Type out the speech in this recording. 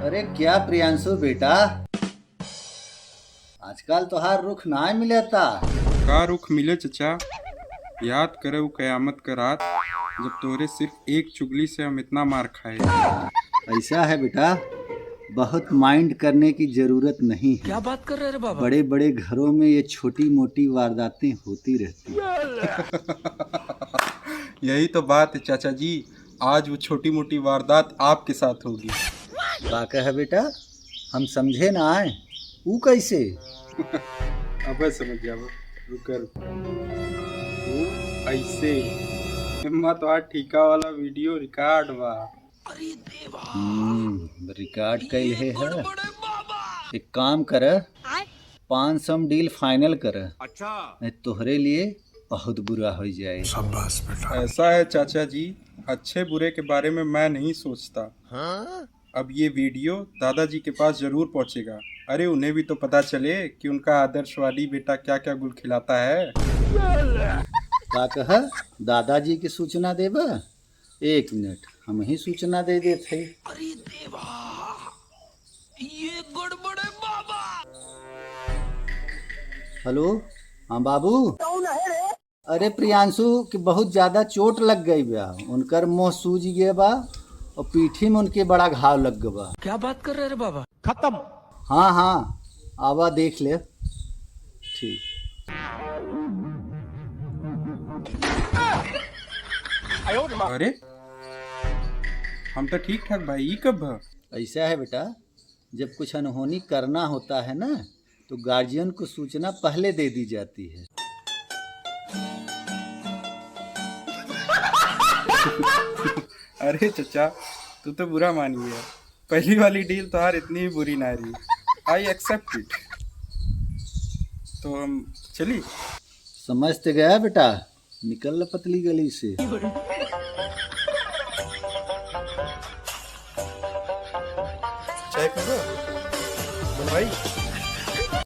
अरे क्या प्रियांशु बेटा, आजकल तोहार रुख ना मिलता। का रुख मिले चचा। याद करे वो कयामत का रात जब तोरे सिर्फ एक चुगली से हम इतना मार खाए। ऐसा है बेटा, बहुत माइंड करने की जरूरत नहीं है। क्या बात कर रहे रे बाबा। बड़े बड़े घरों में ये छोटी मोटी वारदातें होती रहती हैं। यही तो बात है चाचा जी, आज वो छोटी मोटी वारदात आपके साथ होगी। का कहे बेटा, हम समझे ना आए। ऊ कैसे? अब समझ जाओ। रुकर वो ऐसे हिम्मा तो आज ठीका वाला वीडियो रिकॉर्ड बा। रिकॉर्ड कैल है। एक काम कर, 500 में डील फाइनल कर। अच्छा, नहीं तोहरे लिए बहुत बुरा हो जाए। ऐसा है चाचा जी, अच्छे बुरे के बारे में मैं नहीं सोचता। अब ये वीडियो दादाजी के पास जरूर पहुंचेगा। अरे उन्हें भी तो पता चले कि उनका आदर्शवादी बेटा क्या क्या गुल खिलाता है। का कहा, दादाजी की सूचना देबा? 1 मिनट, हम ही सूचना दे देते। अरे देवा, ये गड़बड़ है बाबा। हेलो, हाँ बाबू। अरे प्रियांशु की बहुत ज्यादा चोट लग गई बा, उनकर मुंह सूज गए बा और पीठी में उनके बड़ा घाव लग गया बा। क्या बात कर रहे रे बाबा। खत्म। हाँ हाँ, आवा देख ले। ठीक। अरे हम तो ठीक ठाक भाई, ये कब भा? ऐसा है बेटा, जब कुछ अनहोनी करना होता है ना, तो गार्जियन को सूचना पहले दे दी जाती है। अरे चचा, तू तो बुरा मान गया। पहली वाली डील तो यार इतनी भी बुरी ना रही। I accept it. तो हम चली। समझ तो गया बेटा, निकल ला पतली गली से। चाय पीबो भाई?